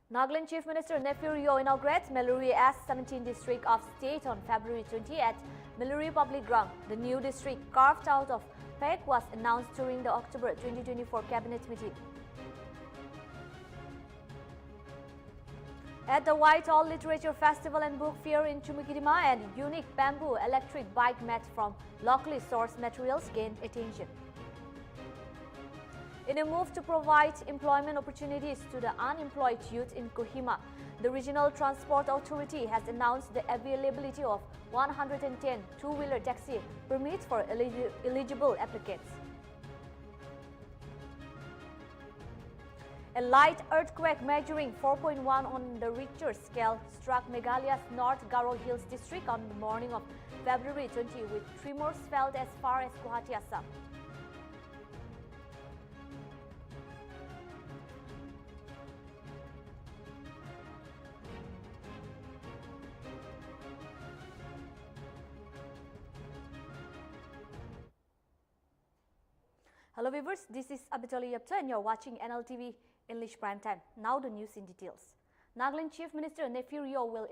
Nagaland Chief Minister Nefiu inaugurates Meluri as 17th District of State on February 20 at Meluri Public Ground. The new district carved out of PEC was announced during the October 2024 Cabinet meeting. At the Whitehall Literature Festival and Book Fair in Chumukidima, and unique bamboo electric bike mat from locally sourced materials gained attention. In a move to provide employment opportunities to the unemployed youth in Kohima, the Regional Transport Authority has announced the availability of 110 two-wheeler taxi permits for eligible applicants. A light earthquake measuring 4.1 on the Richter scale struck Meghalaya's North Garo Hills district on the morning of February 20, with tremors felt as far as Guwahati, Assam. Hello viewers, this is Abitali Yapta and you're watching Nltv English Prime Time. Now the news in details. Nagaland Chief Minister Nefiu will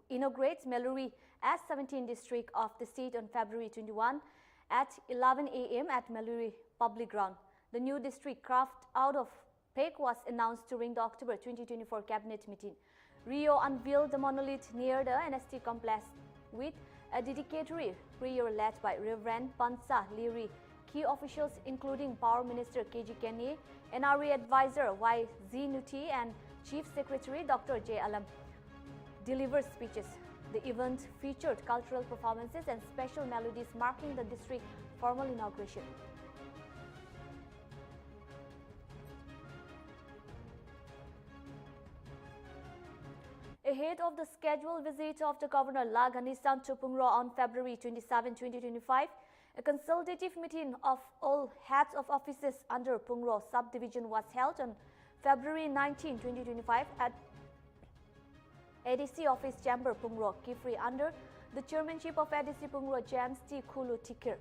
inaugurate Meluri as 17th District of the state on February 21 at 11 a.m. at Meluri Public Ground. The new district carved out of PEC was announced during the October 2024 Cabinet meeting. Rio unveiled the monolith near the NST complex with a dedicatory prayer led by Reverend Pansa Liri. Key officials including Power Minister K.G. Kenny, NRA Advisor Y.Z. Nuti and Chief Secretary Dr. J. Alam delivered speeches. The event featured cultural performances and special melodies marking the district's formal inauguration. Ahead of the scheduled visit of the Governor Laganisan to Pungro on February 27, 2025, a consultative meeting of all heads of offices under Pungro subdivision was held on February 19, 2025 at ADC Office Chamber Pungro, Kifri, under the chairmanship of ADC Pungro James T. Kulu Tikir.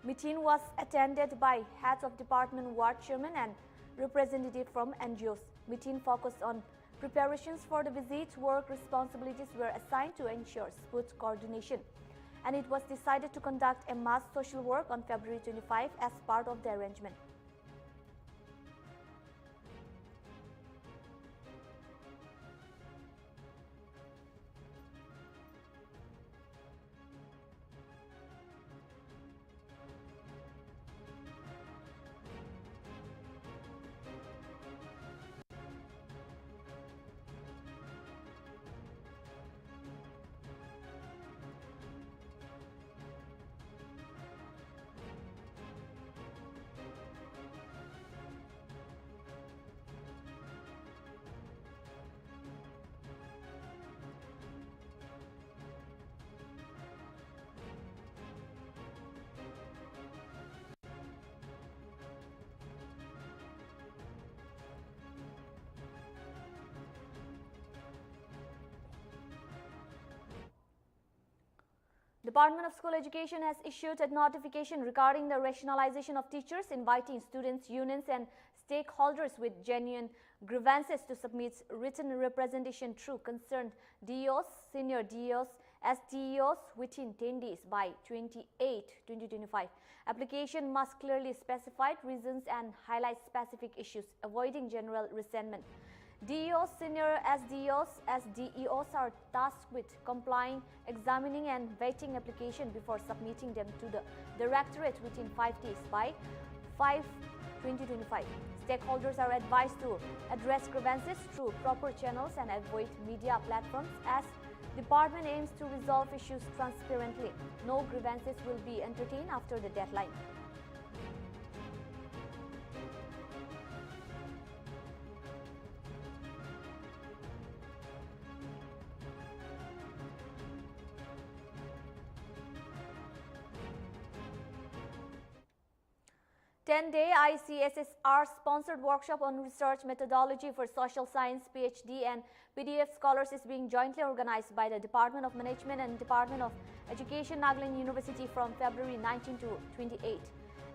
Meeting was attended by heads of department, ward chairman and representatives from NGOs. Meeting focused on preparations for the visit. Work responsibilities were assigned to ensure smooth coordination, and it was decided to conduct a mass social work on February 25 as part of the arrangement. Department of School Education has issued a notification regarding the rationalization of teachers, inviting students, unions and stakeholders with genuine grievances to submit written representation through concerned DEOs, senior DEOs, SDEOs within 10 days by 28/2025. Application must clearly specify reasons and highlight specific issues, avoiding general resentment. DEOs, senior SDEOs, SDEOs are tasked with complying, examining and vetting application before submitting them to the Directorate within 5 days by 5/2025. Stakeholders are advised to address grievances through proper channels and avoid media platforms as Department aims to resolve issues transparently. No grievances will be entertained after the deadline. Ten-day ICSSR-sponsored workshop on research methodology for social science, PhD and PDF scholars is being jointly organized by the Department of Management and Department of Education, Nagaland University from February 19 to 28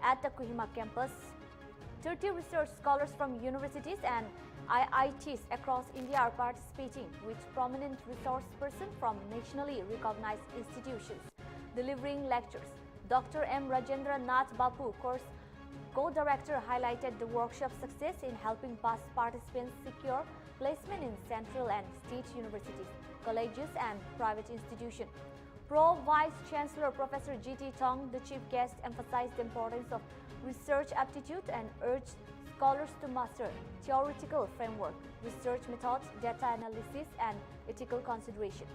at the Kohima campus. 30 research scholars from universities and IITs across India are participating, with prominent resource persons from nationally recognized institutions delivering lectures. Dr. M. Rajendra Nath Bapu, course co-director, highlighted the workshop's success in helping past participants secure placement in central and state universities, colleges and private institutions. Pro Vice Chancellor Professor G.T. Tong, the chief guest, emphasized the importance of research aptitude and urged scholars to master theoretical framework, research methods, data analysis and ethical consideration.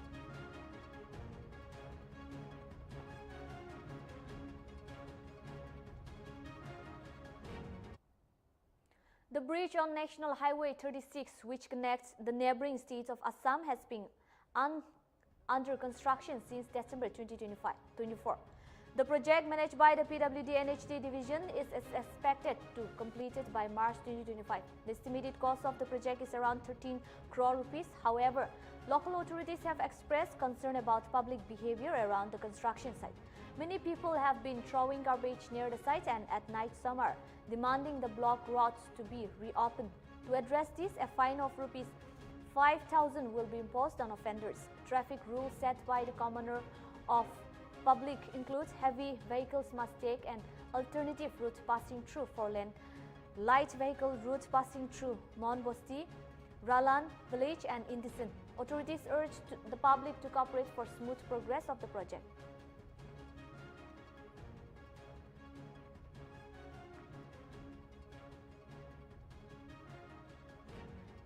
The bridge on National Highway 36, which connects the neighboring states of Assam, has been under construction since December 2024. The project, managed by the PWD NHD division, is expected to complete it by March 2025. The estimated cost of the project is around 13 crore rupees. However, local authorities have expressed concern about public behavior around the construction site. Many people have been throwing garbage near the site and at night some are demanding the blocked roads to be reopened. To address this, a fine of rupees 5,000 will be imposed on offenders. Traffic rules set by the Commissioner of Public includes heavy vehicles must take an alternative route passing through 4-lane, light vehicle route passing through Monbosti, Ralan village and Indison. Authorities urge the public to cooperate for smooth progress of the project.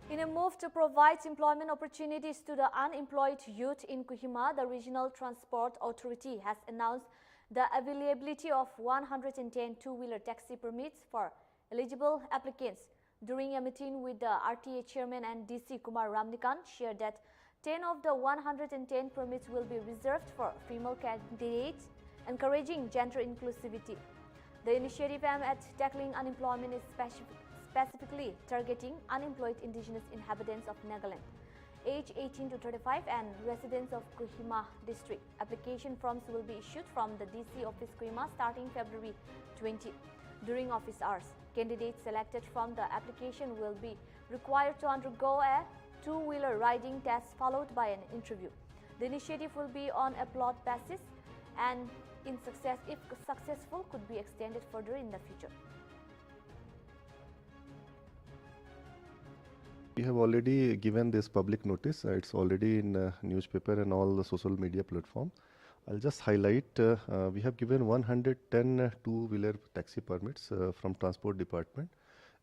In a move to provide employment opportunities to the unemployed youth in Kohima, the Regional Transport Authority has announced the availability of 110 two-wheeler taxi permits for eligible applicants. During a meeting with the RTA Chairman and DC Kumar Ramnikan, shared that 10 of the 110 permits will be reserved for female candidates, encouraging gender inclusivity. The initiative aimed at tackling unemployment is specifically targeting unemployed indigenous inhabitants of Nagaland, aged 18 to 35 and residents of Kohima district. Application forms will be issued from the DC office Kohima starting February 20 during office hours. Candidates selected from the application will be required to undergo a two-wheeler riding test followed by an interview. The initiative will be on a plot basis and if successful could be extended further in the future. We have already given this public notice. It's already in newspaper and all the social media platforms. I'll just highlight, we have given 110 two-wheeler taxi permits from Transport Department,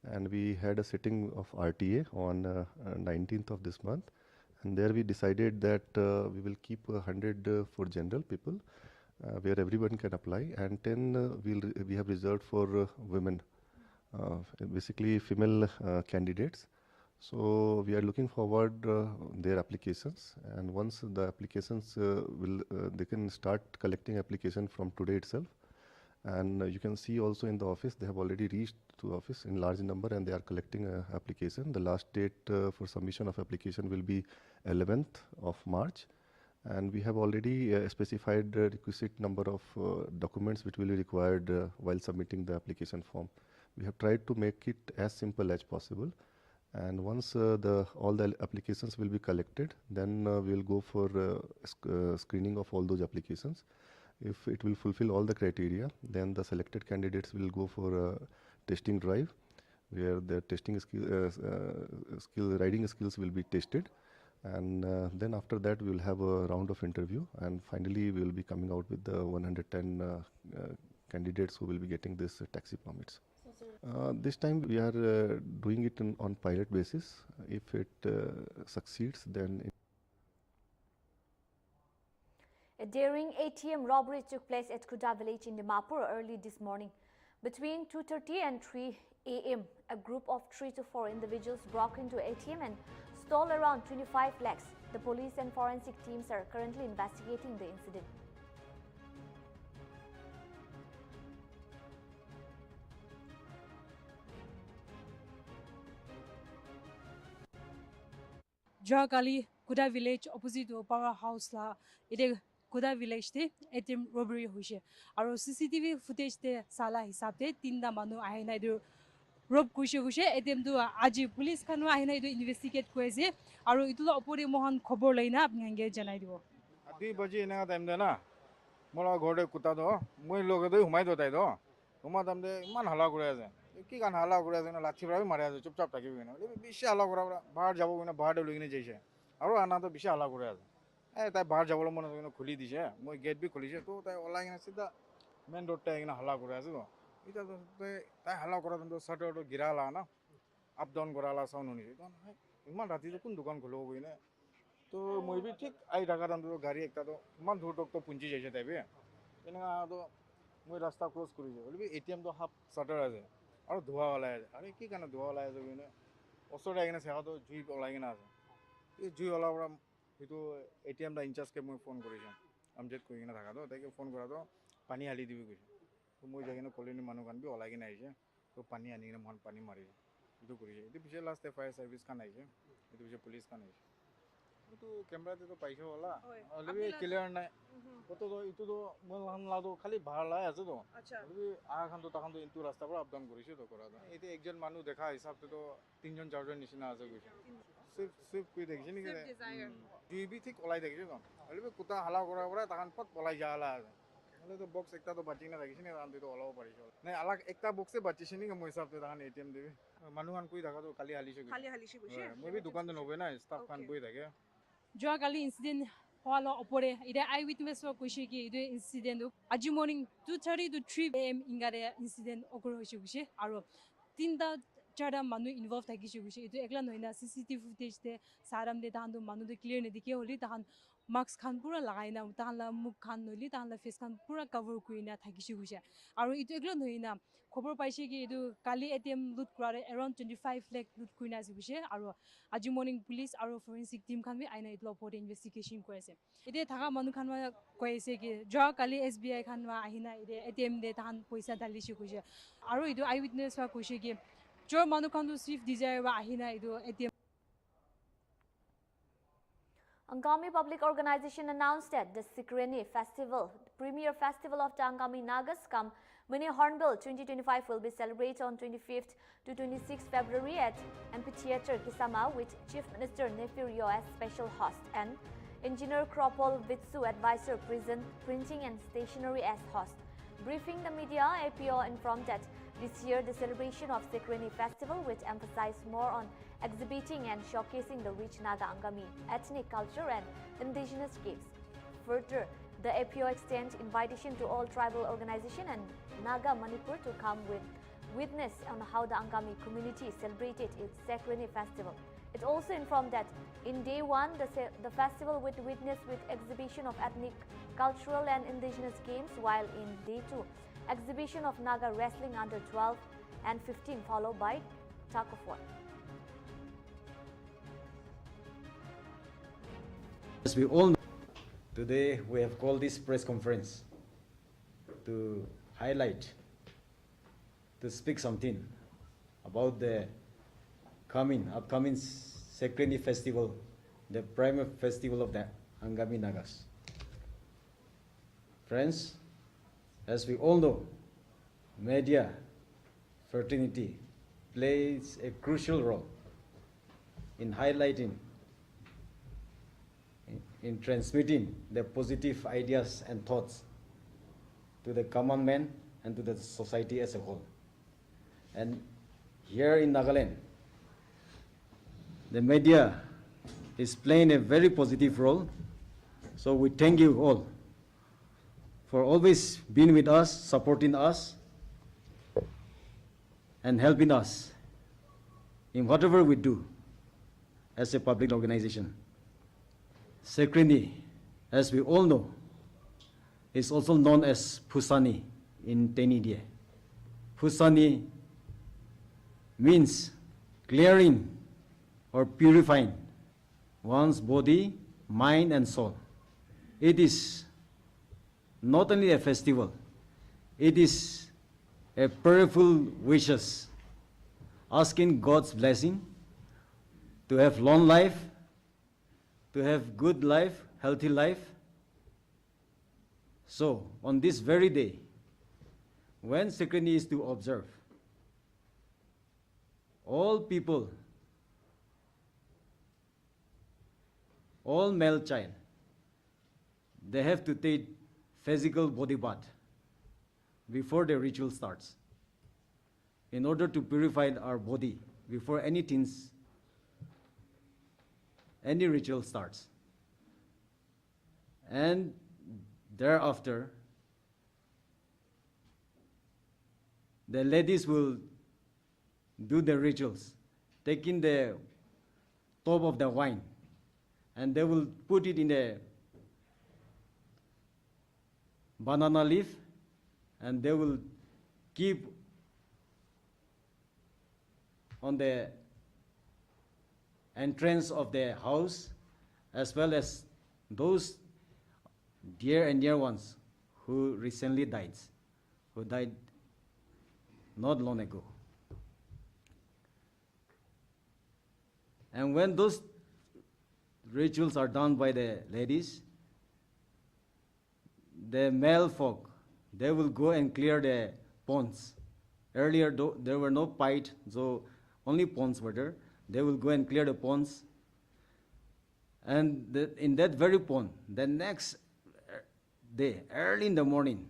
and we had a sitting of RTA on 19th of this month, and there we decided that we will keep 100 for general people where everyone can apply, and 10 we have reserved for women, basically female candidates. So we are looking forward their applications, and once the applications they can start collecting application from today itself. And you can see also in the office they have already reached to office in large number and they are collecting application. The last date for submission of application will be 11th of March, and we have already specified the requisite number of documents which will be required while submitting the application form. We have tried to make it as simple as possible. And once all the applications will be collected, then we will go for screening of all those applications. If it will fulfill all the criteria, then the selected candidates will go for a testing drive, where their testing riding skills will be tested. And then after that, we will have a round of interview, and finally we will be coming out with the 110 candidates who will be getting this taxi permits. This time we are doing it on pilot basis. If it succeeds, then a daring ATM robbery took place at Kuda village in Dimapur early this morning. Between 2:30 and 3 a.m., a group of 3 to 4 individuals broke into ATM and stole around 25 lakhs. The police and forensic teams are currently investigating the incident. Joakali Kuda village opposite to power house la ite Kuda village te ATM robbery hoise aro CCTV footage te sala hisab te tinda manu ahina idu rob kushe kushe ATM tu aji police khanwa ahina itu investigate koise aru itu lo opore mohan khobor laina apni hange janai dibo 2 बजे इना time दे ना मोला घोड़े कुत्ता दो मुई लोग दो हुमाई दो ताई दो हुमा टाइम दे मान हल्ला करे আছে কি গান হাল্লা করে আছে না লাঠি পড়াই মারি আছে চুপচাপ থাকিবি না বেশি হাল্লা করা বাহার যাব না বাহারে লই কিনে যাইছে আৰু আনা তো বেশি হাল্লা করে আছে তাই বাহার যাবলৈ মন আছে খুলি দিছে মই গেট বি খুলিছে তো তাই ওলাই কিনে সিধা মেন রোডটা কিনে হাল্লা করে আছে তো এটা তো তাই হাল্লা করা তো শাটার তো গিরালা না আপ ডাউন করালা সাউন্ড শুনিছে তো ইমান ৰাতি কোন দোকান খুলিব গই না তো মই বি ঠিক আই থাকা তো গাড়ী একটা তো ইমান দূৰ তক তো পুঞ্জি যাইছে তাইবে এনেকা তো মই ৰাস্তা ক্ৰছ কৰিছে বলি এটিএম তো হাফ শাটাৰ আছে আৰু ধোৱা ওলাই আছে আৰে কি কাৰণে ধোৱা ওলাই আছে মানে ওচৰতে আহি কিনে চাওঁ তো জুই ওলাই কিনে আছে এই জুই ওলাৰ পৰা সেইটো এটিএম দা ইনচাৰ্জকে মই ফোন কৰিছোঁ আমজেদ কৰি কিনে থাকা তো তাইকে ফোন কৰা তো পানী হালি দিবি কৈছে তো মই যাই কিনে কলনি মানুহখন বি ওলাই কিনে আহিছে তো পানী আনি কিনে মন পানী মাৰিছে এইটো কৰিছে এইটো পিছে লাষ্ট ফায়াৰ চাৰ্ভিছখন আহিছে এইটো পিছে পুলিচখন আহিছে itu kamera itu paisa wala lebih clear nai foto to itu to mon lado khali bahar lai ase to acha lebih a khan to takhan to intu rasta par up down korise to kora to ete ekjon manu dekha hisab to tinjon charjon nisina ase koise sip koi dekhi ni kare jui bi thik olai dekhi to lebih kuta hala kora kora takhan pot polai jala ase ale to box ekta to bachi na rakhi ni ran to olao parise nai alag ekta box se bachi ni moi hisab to takhan atm debi manu khan koi dakha to khali halishi koise moi bi dukan to nobe na staff khan boi thake joagali incident hwala opore ide eye witness wa kushi ki ide incident aji morning 2:30 to 3 am ingare incident occur hoise guse aro tinta chara manu involved thaki guse ide ekla noina cctv footage te saram de dan manu de clear ne dikhe holi tahan mask khan pura lagaina tahan la muk khan noli tahan la face khan pura cover kuina thaki guse aro ide ekla noina khobor paise ki idu kali atm loot krare around 25 lakh loot kuina guse aro aji morning police aro forensic team khan bi aina itlo pore investigation koise ide thaga manu khan ma koise ki jo kali sbi khan ma ahina ide atm de tahan paisa dali shi koise aro idu eye witness wa koise ki jo manu khan du swift desire wa ahina idu atm Angami Public Organization announced that the Sekrenyi festival, the premier festival of the Angami Nagas, come Mini Hornbill 2025 will be celebrated on 25th to 26th February at Amphitheatre Kisama with Chief Minister Nefirio as special host and Engineer Kropol Vitsu advisor printing and stationery as host. Briefing the media, APO informed that this year the celebration of Sekrenyi festival which emphasized more on exhibiting and showcasing the rich Naga Angami ethnic culture and indigenous games. Further, the APO extends invitation to all tribal organizations and Naga Manipur to come with witness on how the Angami community celebrated its Sekrenyi festival. It also informed that in day one, the festival would witness with exhibition of ethnic, cultural and indigenous games, while in day two, exhibition of Naga wrestling under 12 and 15 followed by tug of war. As we all know, today we have called this press conference to highlight, to speak something about the upcoming Sekrenyi festival, the prime festival of the Angami Nagas. Friends, as we all know, media fraternity plays a crucial role in highlighting, in transmitting the positive ideas and thoughts to the common man and to the society as a whole. And here in Nagaland, the media is playing a very positive role. So we thank you all for always being with us, supporting us, and helping us in whatever we do as a public organization. Sekrenyi, as we all know, is also known as Pusani in Tenidie. Pusani means clearing or purifying one's body, mind, and soul. It is not only a festival, it is a prayerful wishes, asking God's blessing to have long life, to have good life, healthy life. So, on this very day, when Sekrenyi is to observe, all people, all male child, they have to take physical body bath before the ritual starts, in order to purify our body before any ritual starts. And thereafter, the ladies will do the rituals, taking the top of the wine, and they will put it in a banana leaf, and they will keep on the entrance of the house, as well as those dear and near ones who recently died, who died not long ago. And when those rituals are done by the ladies, the male folk, they will go and clear the ponds. Earlier, there were no pipe, so only ponds were there. They will go and clear the ponds. And in that very pond, the next day, early in the morning,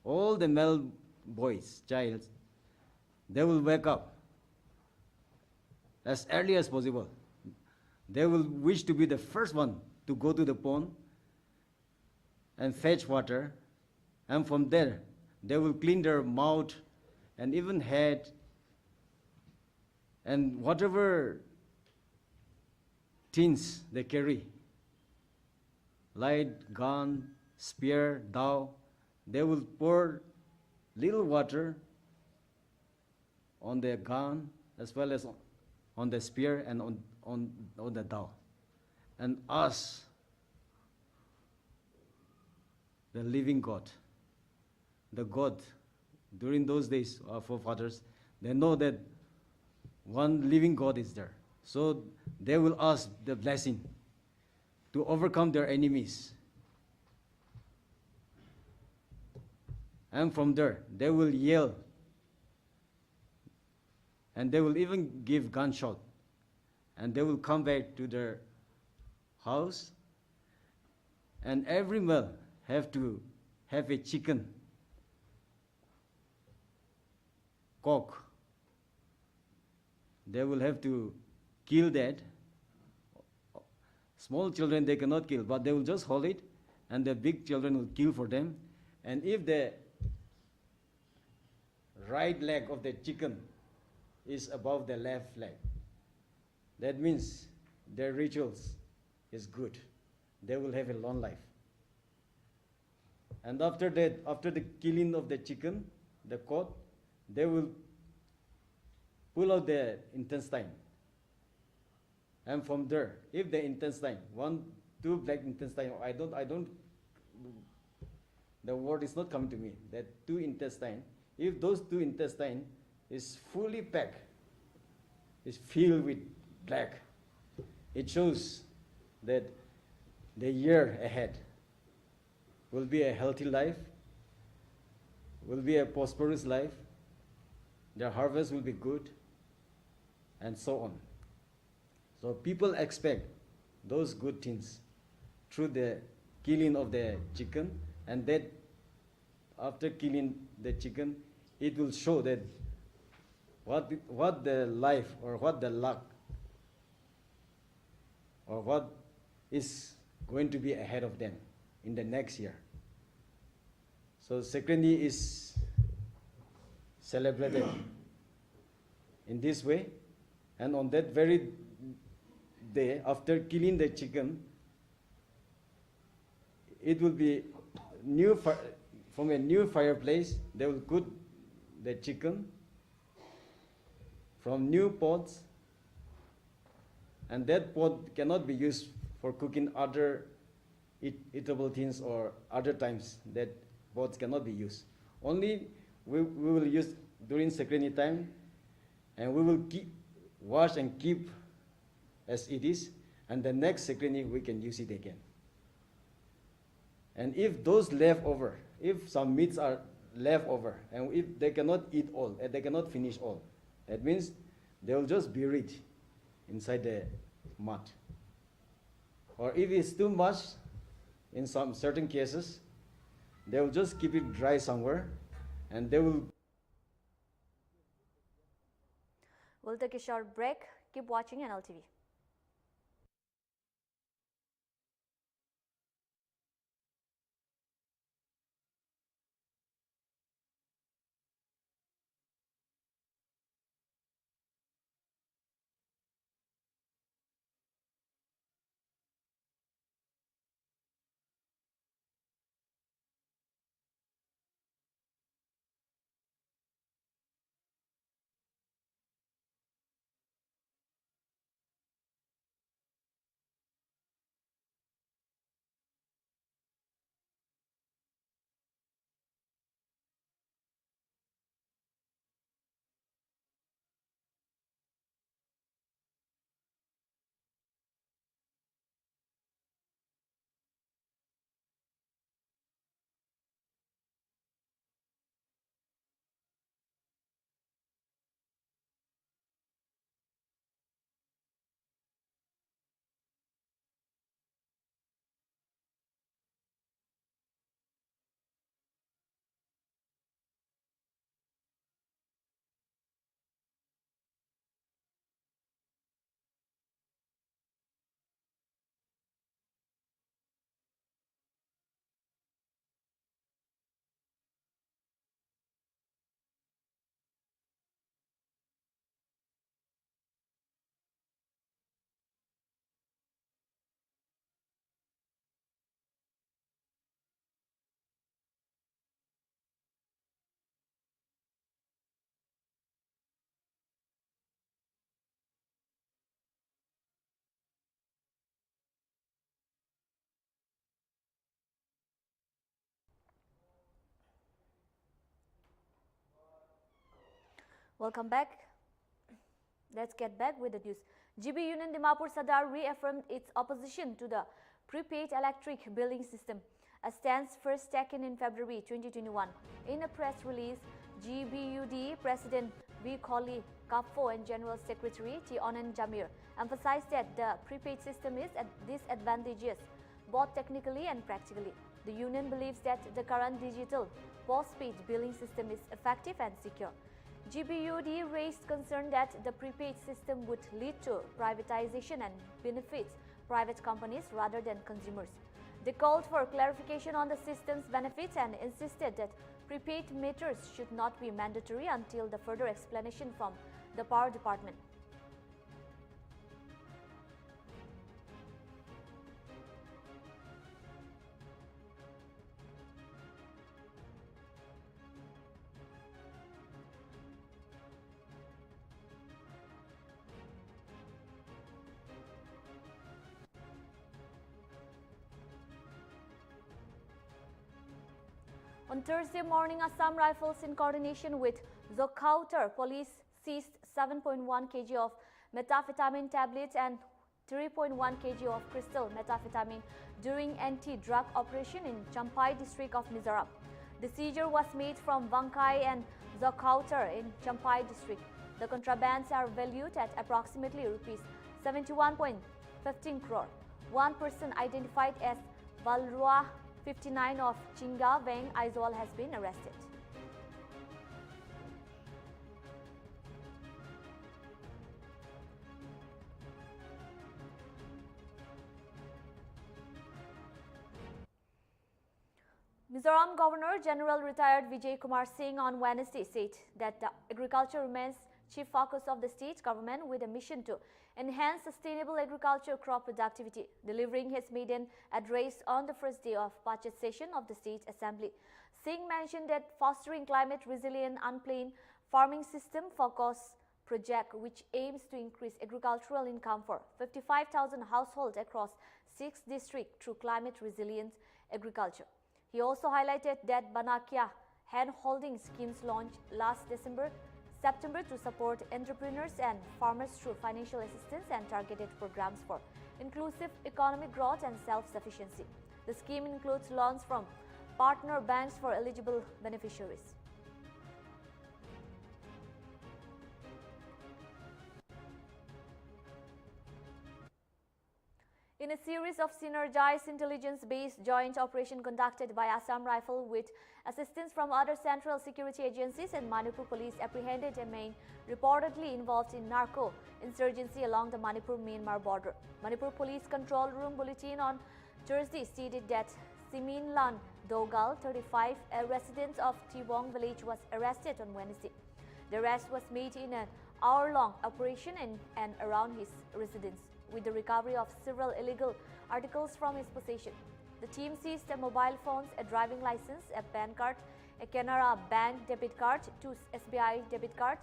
all the male boys, childs, they will wake up as early as possible. They will wish to be the first one to go to the pond and fetch water, and from there they will clean their mouth and even head, and whatever things they carry, light, gun, spear, dao, they will pour little water on the gun as well as on the spear and on the dao, and ask the living God, the God, during those days, our forefathers, they know that one living God is there. So they will ask the blessing to overcome their enemies. And from there, they will yell, and they will even give gunshot, and they will come back to their house, and every male have to have a chicken, cock. They will have to kill that. Small children they cannot kill, but they will just hold it, and the big children will kill for them. And if the right leg of the chicken is above the left leg, that means their rituals is good. They will have a long life. And after that, after the killing of the chicken, the cock, they will pull out the intestine. And from there, if the intestine, two black intestine, I don't, the word is not coming to me, that two intestine, if those two intestine is fully packed, is filled with black, it shows that the year ahead will be a healthy life, will be a prosperous life, their harvest will be good, and so on. So people expect those good things through the killing of the chicken, and that after killing the chicken, it will show that what the life or what the luck or what is going to be ahead of them in the next year. So Sekrenyi is celebrated in this way, and on that very day, after killing the chicken, it will be from a new fireplace. They will cook the chicken from new pots, and that pot cannot be used for cooking other eatable things or other times. That pots cannot be used. Only we will use during Sekrenyi time, and we will wash and keep as it is, and the next Sekrenyi we can use it again. And if those leftover, if some meats are left over, and if they cannot eat all, and they cannot finish all, that means they will just bury it inside the mud. Or if it's too much, in some certain cases, they will just keep it dry somewhere, and they will. We'll take a short break. Keep watching NLTV. Welcome back. Let's get back with the news. GB Union Dimapur Sadar reaffirmed its opposition to the prepaid electric billing system, a stance first taken in February 2021. In a press release, GBUD President V. Kholi Kapfo and General Secretary T. Onen Jamir emphasized that the prepaid system is disadvantageous, both technically and practically. The union believes that the current digital postpaid billing system is effective and secure. GBUD raised concern that the prepaid system would lead to privatization and benefits private companies rather than consumers. They called for clarification on the system's benefits and insisted that prepaid meters should not be mandatory until the further explanation from the Power Department. On Thursday morning, Assam Rifles, in coordination with Zokhautar police, seized 7.1 kg of methamphetamine tablets and 3.1 kg of crystal methamphetamine during anti-drug operation in Champai district of Mizoram. The seizure was made from Vangkai and Zokhautar in Champai district. The contrabands are valued at approximately rupees 71.15 crore. One person identified as Valrua 59 of Chinga Veng Aizol has been arrested. Mizoram Governor General retired Vijay Kumar Singh on Wednesday said that the agriculture remains chief focus of the state government with a mission to enhance sustainable agriculture crop productivity. Delivering his maiden address on the first day of budget session of the State Assembly, Singh mentioned that fostering climate resilient unplanned farming system focus project which aims to increase agricultural income for 55,000 households across 6 districts through climate resilient agriculture. He also highlighted that Banakya hand-holding schemes launched last September to support entrepreneurs and farmers through financial assistance and targeted programs for inclusive economic growth and self-sufficiency. The scheme includes loans from partner banks for eligible beneficiaries. In a series of synergized intelligence-based joint operation conducted by Assam Rifle with assistance from other central security agencies, and Manipur police apprehended a man reportedly involved in narco-insurgency along the Manipur-Myanmar border. Manipur Police Control Room bulletin on Thursday stated that Siminlan Dogal, 35, a resident of Tibong village, was arrested on Wednesday. The arrest was made in an hour-long operation in and around his residence, with the recovery of several illegal articles from his possession. The team seized a mobile phone, a driving license, a PAN card, a Canara Bank debit card, 2 SBI debit card,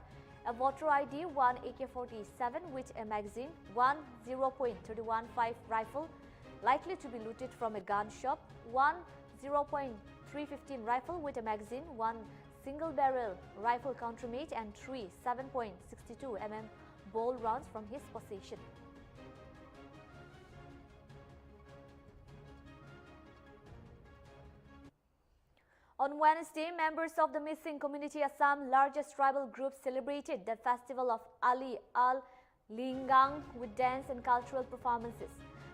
a voter ID, 1 AK-47 with a magazine, 1 0.315 rifle likely to be looted from a gun shop, 1 0.315 rifle with a magazine, 1 single-barrel rifle countermate, and 3 7.62 mm ball rounds from his possession. On Wednesday, members of the missing community Assam, largest tribal group, celebrated the festival of Ai Ligang with dance and cultural performances.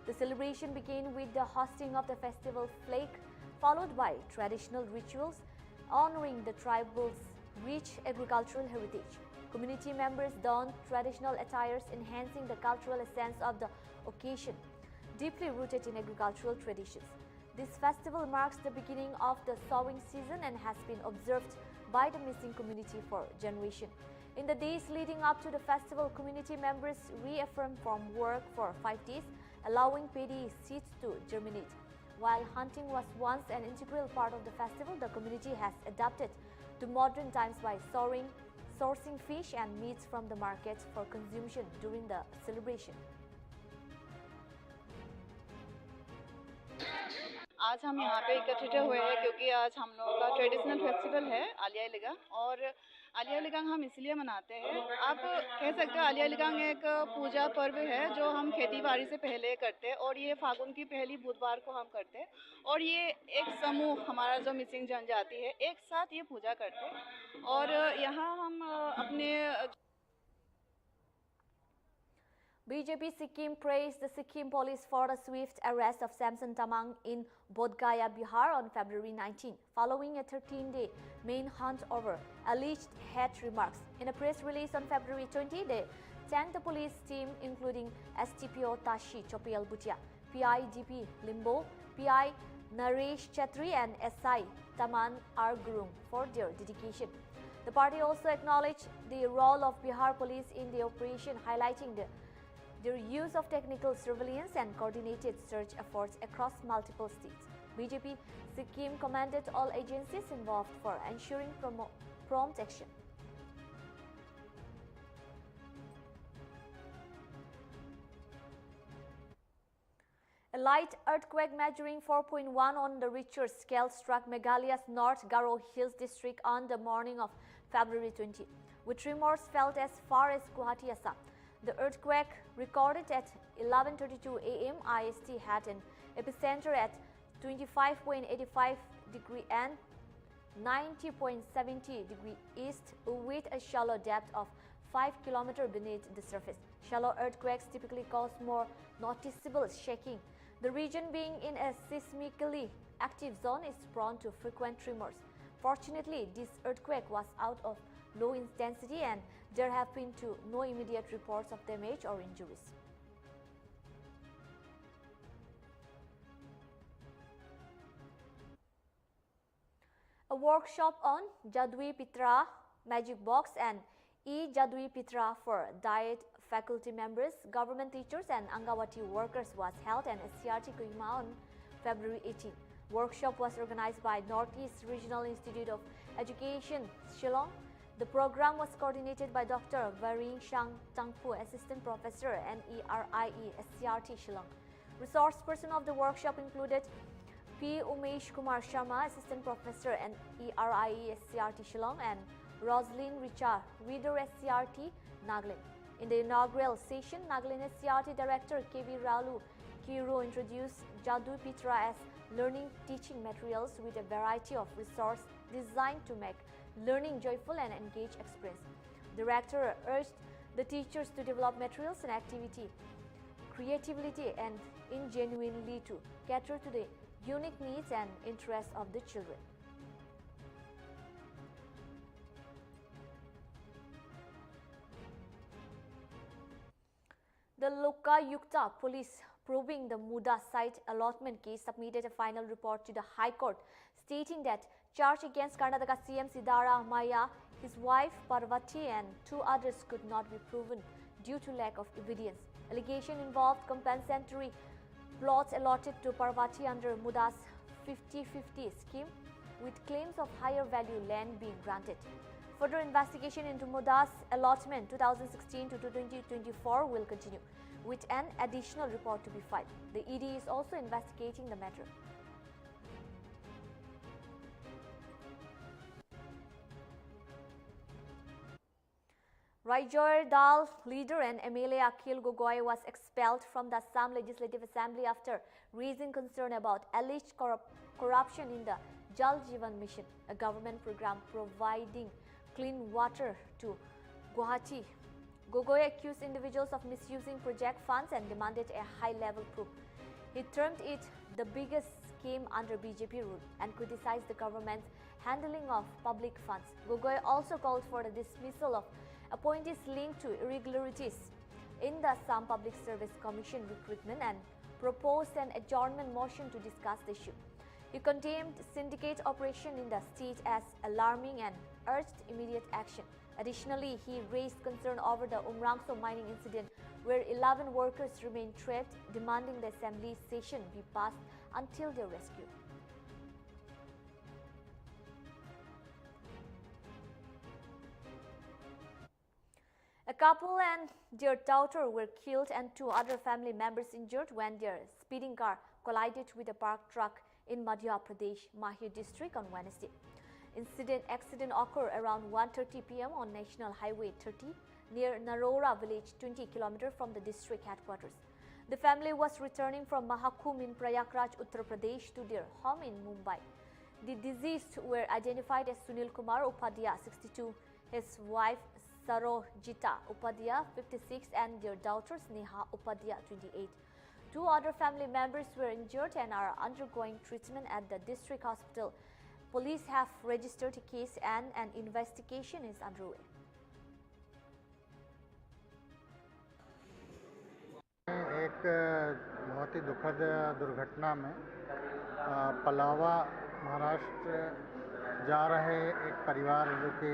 The celebration began with the hosting of the festival flake, followed by traditional rituals honoring the tribe's rich agricultural heritage. Community members donned traditional attires, enhancing the cultural essence of the occasion, deeply rooted in agricultural traditions. This festival marks the beginning of the sowing season and has been observed by the missing community for generations. In the days leading up to the festival, community members reaffirmed from work for 5 days, allowing paddy seeds to germinate. While hunting was once an integral part of the festival, the community has adapted to modern times by sourcing fish and meats from the market for consumption during the celebration. आज हम यहाँ पे एकत्रित हुए हैं क्योंकि आज हम लोगों का ट्रेडिशनल फेस्टिवल है आलिया लिगांग, और आलिया लिगांग हम इसलिए मनाते हैं, आप कह सकते हैं आलिया लिगांग एक पूजा पर्व है जो हम खेती बाड़ी से पहले करते हैं, और ये फागुन की पहली बुधवार को हम करते हैं, और ये एक समूह हमारा जो मिसिंग जनजाति है एक साथ ये पूजा करते हैं, और यहाँ हम अपने BJP Sikkim praised the Sikkim police for the swift arrest of Samson Tamang in Bodh Gaya, Bihar on February 19, following a 13-day manhunt over alleged hate remarks. In a press release on February 20, they thanked the police team, including STPO Tashi Chopial Bhutia, PI DP Limbo, PI Naresh Chetri, and SI Taman R. Gurung for their dedication. The party also acknowledged the role of Bihar police in the operation, highlighting their use of technical surveillance and coordinated search efforts across multiple states. BJP Sikkim commended all agencies involved for ensuring prompt action. A light earthquake measuring 4.1 on the Richter scale struck Meghalaya's North Garo Hills district on the morning of February 20, with tremors felt as far as Guwahati, Assam. The earthquake, recorded at 11:32 a.m. IST, had an epicenter at 25.85 degree and 90.70 degree east, with a shallow depth of 5 km beneath the surface. Shallow earthquakes typically cause more noticeable shaking. The region, being in a seismically active zone, is prone to frequent tremors. Fortunately, this earthquake was out of low intensity and there have been no immediate reports of damage or injuries. A workshop on Jadui Pitra Magic Box and E-Jadui Pitra for diet faculty members, government teachers and Angawati workers was held at SCRT Kohima on February 18. Workshop was organized by Northeast Regional Institute of Education, Shillong. The program was coordinated by Dr. Varing Shang Tangpu, Assistant Professor, NERIE, SCRT, Shillong. Resource person of the workshop included P. Umesh Kumar Sharma, Assistant Professor, NERIE, SCRT, Shillong, and Roslyn Richa, Reader, SCRT, Nagaland. In the inaugural session, Nagaland SCRT Director K.V. Ralu Kiro introduced Jadui Pitra as learning teaching materials with a variety of resources designed to make learning joyful and engaged experience. The Director urged the teachers to develop materials and activity creativity and ingenuity to cater to the unique needs and interests of the children. The Lokayukta police probing the MUDA site allotment case submitted a final report to the High Court stating that charge against Karnataka CM Sidara Maya, his wife Parvati and 2 others could not be proven due to lack of evidence. Allegation involved compensatory plots allotted to Parvati under MUDA's 50-50 scheme with claims of higher value land being granted. Further investigation into MUDA's allotment 2016 to 2024 will continue, with an additional report to be filed. The ED is also investigating the matter. Raijoy Dal leader and MLA Akhil Gogoi was expelled from the Assam Legislative Assembly after raising concern about alleged corruption in the Jal Jeevan Mission, a government program providing clean water to Guwahati. Gogoi accused individuals of misusing project funds and demanded a high-level proof. He termed it the biggest scheme under BJP rule and criticized the government's handling of public funds. Gogoi also called for the dismissal of appointees linked to irregularities in the Assam Public Service Commission recruitment and proposed an adjournment motion to discuss the issue. He condemned syndicate operation in the state as alarming and urged immediate action. Additionally, he raised concern over the Umrangso mining incident where 11 workers remain trapped, demanding the assembly session be passed until their rescue. A couple and their daughter were killed and 2 other family members injured when their speeding car collided with a parked truck in Madhya Pradesh, Mahir district on Wednesday. Accident occurred around 1:30 p.m. on National Highway 30 near Narora village, 20 km from the district headquarters. The family was returning from Mahakumbh in Prayagraj, Uttar Pradesh to their home in Mumbai. The deceased were identified as Sunil Kumar Upadhyaya, 62, his wife Sarojita Upadhyaya, 56, and their daughter Sneha Upadhyaya, 28. 2 other family members were injured and are undergoing treatment at the district hospital. Police have registered a case and an investigation is underway. एक बहुत ही दुखद दुर्घटना में पलावा महाराष्ट्र जा रहे एक परिवार जो कि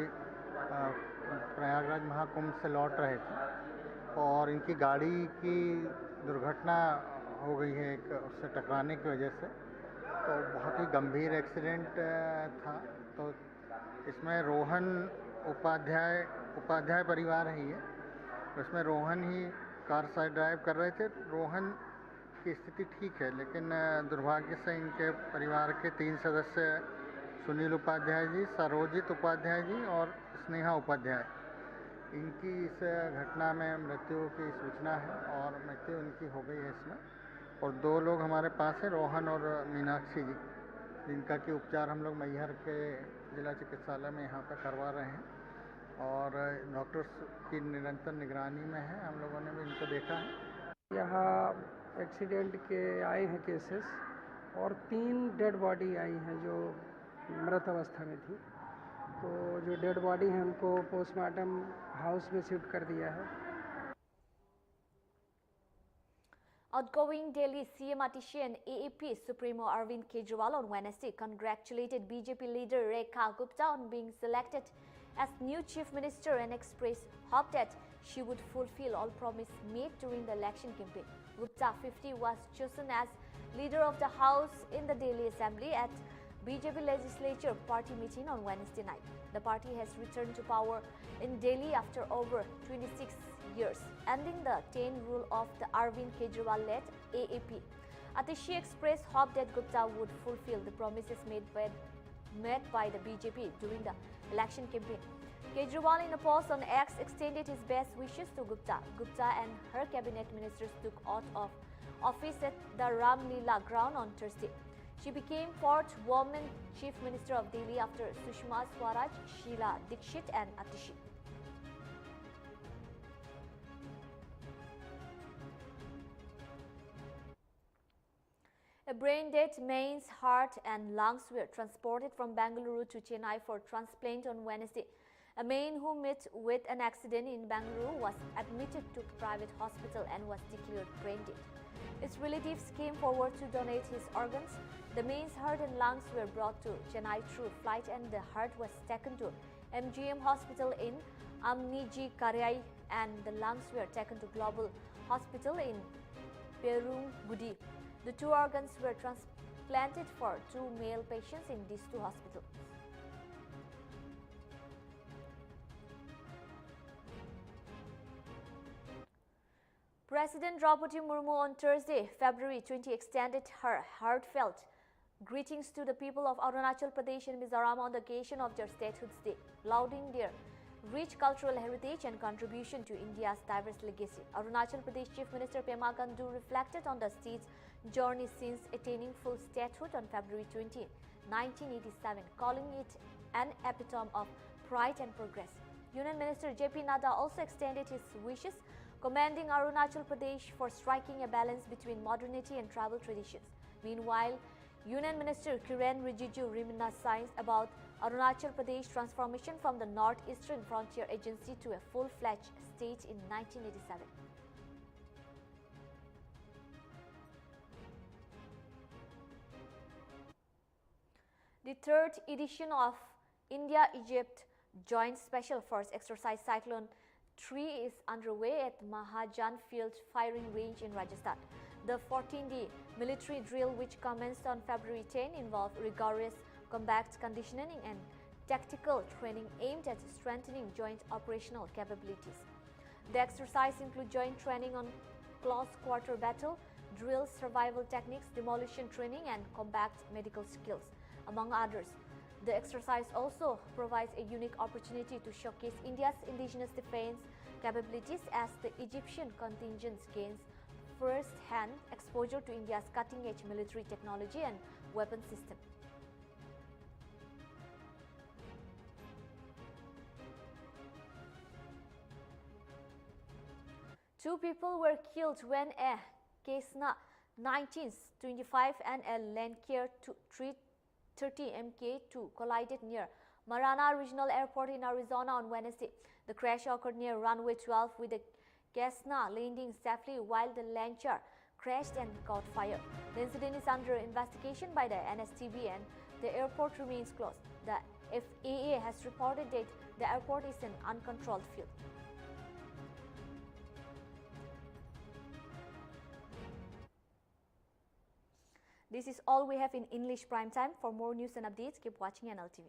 प्रयागराज महाकुंभ से लौट रहे थे और इनकी गाड़ी की दुर्घटना हो गई है एक उससे टकराने की वजह से, तो बहुत ही गंभीर एक्सीडेंट था। तो इसमें रोहन उपाध्याय परिवार है ये, इसमें रोहन ही कार साइड ड्राइव कर रहे थे। रोहन की स्थिति ठीक है, लेकिन दुर्भाग्य से इनके परिवार के 3 सदस्य सुनील उपाध्याय जी, सरोजित उपाध्याय जी और स्नेहा उपाध्याय, इनकी इस घटना में मृत्यु की सूचना है और मृत्यु इनकी हो गई है इसमें। और 2 लोग हमारे पास हैं, रोहन और मीनाक्षी जी, जिनका कि उपचार हम लोग मैहर के जिला चिकित्सालय में यहाँ पर करवा रहे हैं और डॉक्टर्स की निरंतर निगरानी में है। हम लोगों ने भी इनको देखा है। यहाँ एक्सीडेंट के आए हैं केसेस और 3 डेड बॉडी आई हैं जो मृत अवस्था में थी। तो जो डेड बॉडी हैं उनको पोस्टमार्टम हाउस में शिफ्ट कर दिया है। Outgoing Delhi CM Atishi and AAP Supremo Arvind Kejriwal on Wednesday congratulated BJP leader Rekha Gupta on being selected as new chief minister and expressed hope that she would fulfill all promises made during the election campaign. Gupta, 50, was chosen as leader of the House in the Delhi Assembly at BJP legislature party meeting on Wednesday night. The party has returned to power in Delhi after over 26 years, ending the 10 rule of the Arvind Kejriwal-led AAP. Atishi expressed hope that Gupta would fulfill the promises made by the BJP during the election campaign. Kejriwal, in a post on X, extended his best wishes to Gupta. Gupta and her cabinet ministers took oath of office at the Ram Leela ground on Thursday. She became 4th woman chief minister of Delhi after Sushma Swaraj, Sheila Dikshit and Atishi. A brain-dead man's heart and lungs were transported from Bengaluru to Chennai for transplant on Wednesday. A man who met with an accident in Bengaluru was admitted to a private hospital and was declared brain-dead. His relatives came forward to donate his organs. The man's heart and lungs were brought to Chennai through flight and the heart was taken to MGM Hospital in Amniji-Karai and the lungs were taken to Global Hospital in Perungudi. The two organs were transplanted for two male patients in these two hospitals. President Draupadi Murmu on Thursday, February 20, extended her heartfelt greetings to the people of Arunachal Pradesh and Mizoram on the occasion of their Statehood Day, lauding their rich cultural heritage and contribution to India's diverse legacy. Arunachal Pradesh Chief Minister Pema Khandu reflected on the state's journey since attaining full statehood on February 20, 1987, calling it an epitome of pride and progress. Union Minister JP Nadda also extended his wishes, commending Arunachal Pradesh for striking a balance between modernity and tribal traditions. Meanwhile, Union Minister Kiren Rijiju reminisced about Arunachal Pradesh transformation from the Northeastern Frontier Agency to a full-fledged state in 1987. The third edition of India-Egypt Joint Special Force Exercise Cyclone 3 is underway at Mahajan Field Firing Range in Rajasthan. The 14-day military drill, which commenced on February 10, involved rigorous combat conditioning and tactical training aimed at strengthening joint operational capabilities. The exercise includes joint training on close quarter battle, drills, survival techniques, demolition training, and combat medical skills, among others. The exercise also provides a unique opportunity to showcase India's indigenous defense capabilities as the Egyptian contingent gains first-hand exposure to India's cutting-edge military technology and weapon system. Two people were killed when a Cessna 1925 and a Lancair 330 Mk2 collided near Marana Regional Airport in Arizona on Wednesday. The crash occurred near runway 12 with the Cessna landing safely while the Lancair crashed and caught fire. The incident is under investigation by the NSTB and the airport remains closed. The FAA has reported that the airport is an uncontrolled field. This is all we have in English Prime Time. For more news and updates, keep watching NLTV.